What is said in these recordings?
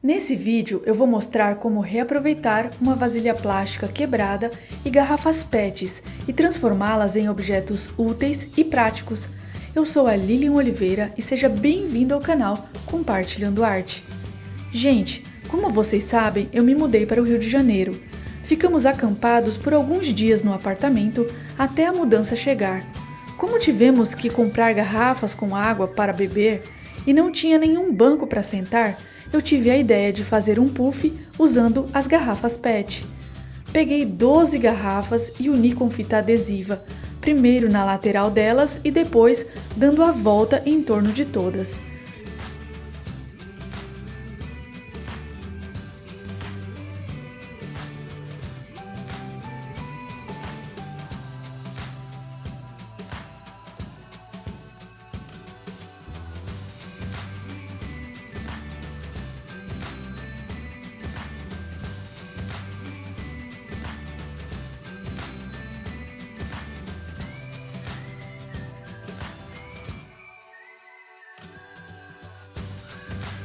Nesse vídeo eu vou mostrar como reaproveitar uma vasilha plástica quebrada e garrafas PETs e transformá-las em objetos úteis e práticos. Eu sou a Lilian Oliveira e seja bem-vindo ao canal Compartilhando Arte. Gente, como vocês sabem, eu me mudei para o Rio de Janeiro. Ficamos acampados por alguns dias no apartamento até a mudança chegar. Como tivemos que comprar garrafas com água para beber e não tinha nenhum banco para sentar, eu tive a ideia de fazer um puff usando as garrafas PET. Peguei 12 garrafas e uni com fita adesiva, primeiro na lateral delas e depois dando a volta em torno de todas.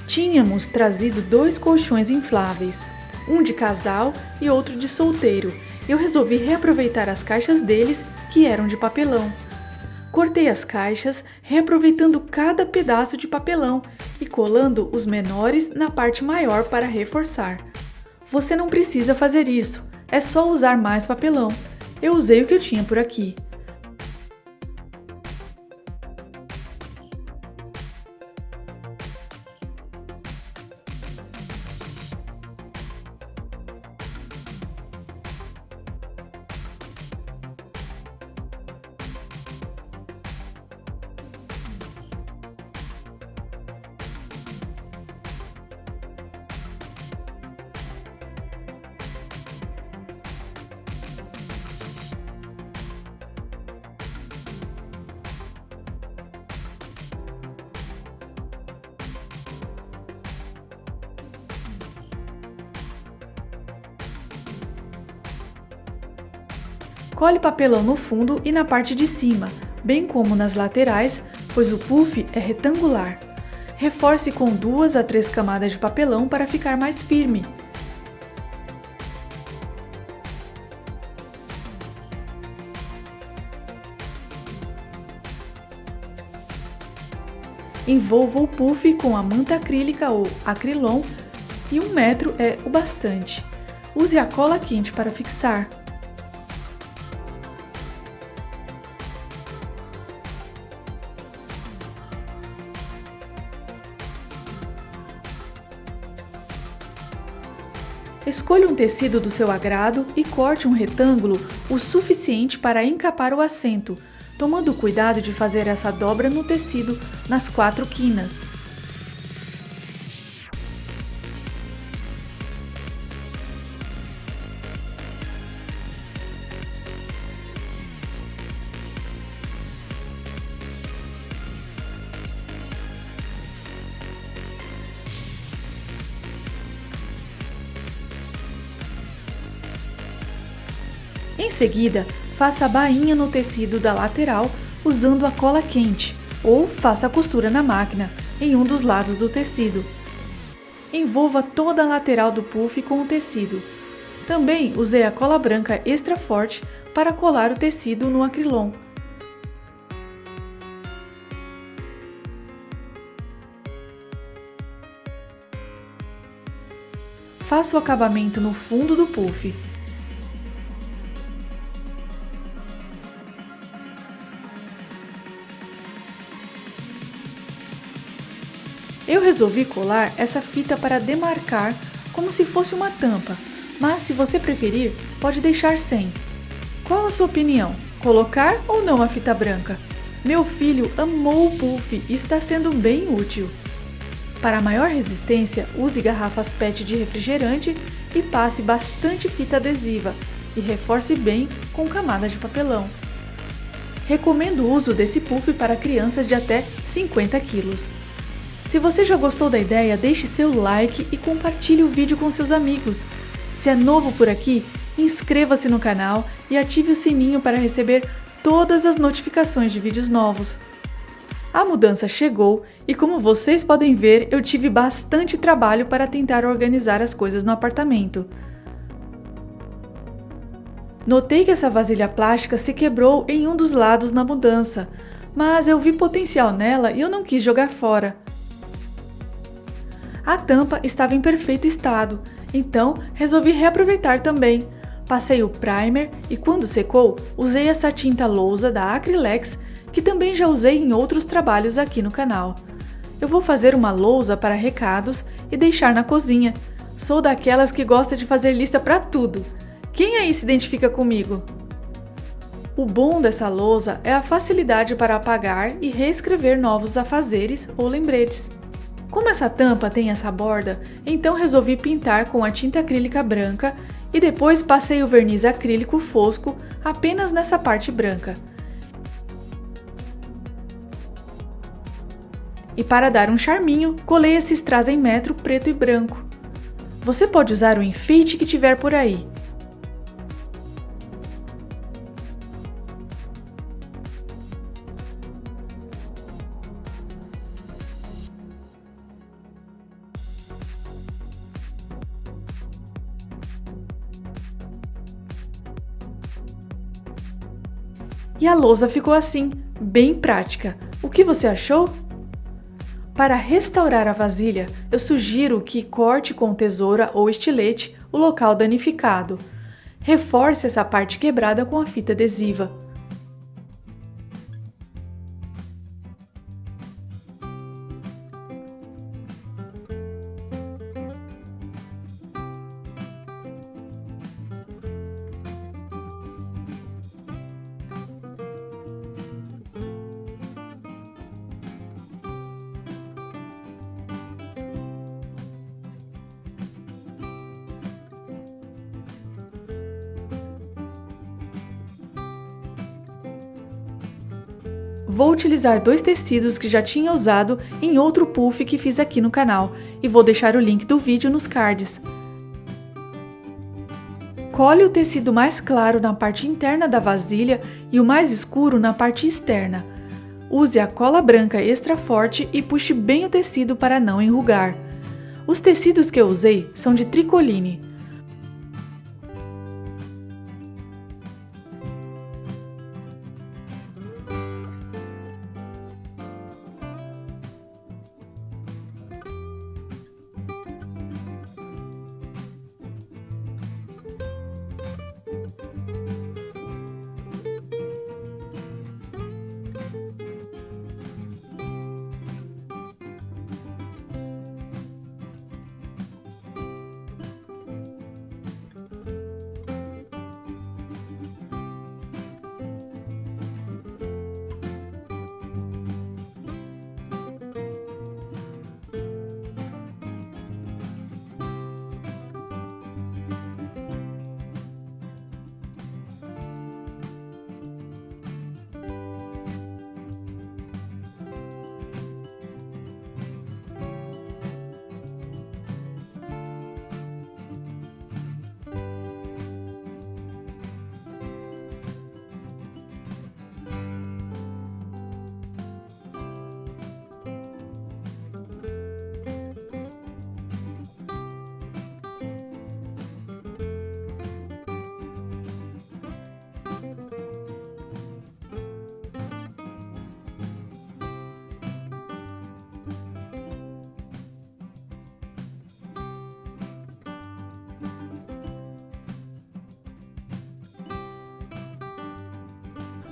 Tínhamos trazido 2 colchões infláveis, um de casal e outro de solteiro. Eu resolvi reaproveitar as caixas deles, que eram de papelão. Cortei as caixas, reaproveitando cada pedaço de papelão e colando os menores na parte maior para reforçar. Você não precisa fazer isso, é só usar mais papelão. Eu usei o que eu tinha por aqui. Cole papelão no fundo e na parte de cima, bem como nas laterais, pois o puff é retangular. Reforce com 2 a 3 camadas de papelão para ficar mais firme. Envolva o puff com a manta acrílica ou acrylon e 1 metro é o bastante. Use a cola quente para fixar. Escolha um tecido do seu agrado e corte um retângulo o suficiente para encapar o assento, tomando cuidado de fazer essa dobra no tecido nas 4 quinas. Em seguida, faça a bainha no tecido da lateral usando a cola quente ou faça a costura na máquina em um dos lados do tecido. Envolva toda a lateral do puff com o tecido. Também usei a cola branca extra forte para colar o tecido no acrylon. Faça o acabamento no fundo do puff. Eu resolvi colar essa fita para demarcar como se fosse uma tampa, mas se você preferir, pode deixar sem. Qual a sua opinião? Colocar ou não a fita branca? Meu filho amou o puff e está sendo bem útil. Para maior resistência, use garrafas PET de refrigerante e passe bastante fita adesiva e reforce bem com camada de papelão. Recomendo o uso desse puff para crianças de até 50 quilos. Se você já gostou da ideia, deixe seu like e compartilhe o vídeo com seus amigos. Se é novo por aqui, inscreva-se no canal e ative o sininho para receber todas as notificações de vídeos novos. A mudança chegou e, como vocês podem ver, eu tive bastante trabalho para tentar organizar as coisas no apartamento. Notei que essa vasilha plástica se quebrou em um dos lados na mudança, mas eu vi potencial nela e eu não quis jogar fora. A tampa estava em perfeito estado, então resolvi reaproveitar também. Passei o primer e, quando secou, usei essa tinta lousa da Acrylex, que também já usei em outros trabalhos aqui no canal. Eu vou fazer uma lousa para recados e deixar na cozinha. Sou daquelas que gosta de fazer lista para tudo. Quem aí se identifica comigo? O bom dessa lousa é a facilidade para apagar e reescrever novos afazeres ou lembretes. Como essa tampa tem essa borda, então resolvi pintar com a tinta acrílica branca e depois passei o verniz acrílico fosco apenas nessa parte branca. E para dar um charminho, colei esse strass em metro preto e branco. Você pode usar o enfeite que tiver por aí. E a lousa ficou assim, bem prática. O que você achou? Para restaurar a vasilha, eu sugiro que corte com tesoura ou estilete o local danificado. Reforce essa parte quebrada com a fita adesiva. Vou utilizar 2 tecidos que já tinha usado em outro puff que fiz aqui no canal e vou deixar o link do vídeo nos cards. Cole o tecido mais claro na parte interna da vasilha e o mais escuro na parte externa. Use a cola branca extra forte e puxe bem o tecido para não enrugar. Os tecidos que eu usei são de tricoline.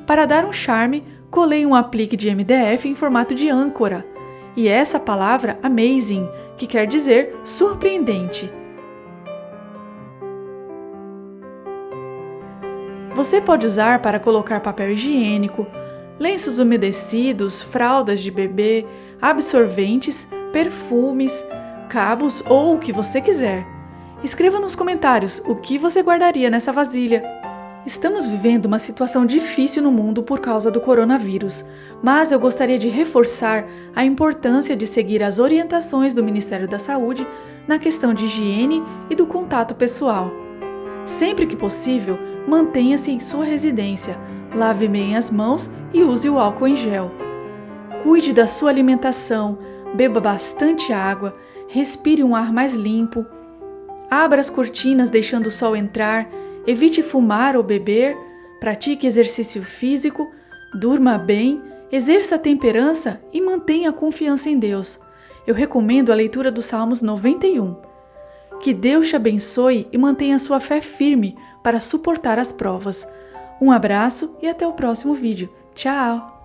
Para dar um charme, colei um aplique de MDF em formato de âncora. E essa palavra amazing, que quer dizer surpreendente. Você pode usar para colocar papel higiênico, lenços umedecidos, fraldas de bebê, absorventes, perfumes, cabos ou o que você quiser. Escreva nos comentários o que você guardaria nessa vasilha. Estamos vivendo uma situação difícil no mundo por causa do coronavírus, mas eu gostaria de reforçar a importância de seguir as orientações do Ministério da Saúde na questão de higiene e do contato pessoal. Sempre que possível, mantenha-se em sua residência, lave bem as mãos e use o álcool em gel. Cuide da sua alimentação, beba bastante água, respire um ar mais limpo, abra as cortinas deixando o sol entrar, evite fumar ou beber, pratique exercício físico, durma bem, exerça a temperança e mantenha a confiança em Deus. Eu recomendo a leitura dos Salmos 91. Que Deus te abençoe e mantenha sua fé firme para suportar as provas. Um abraço e até o próximo vídeo. Tchau!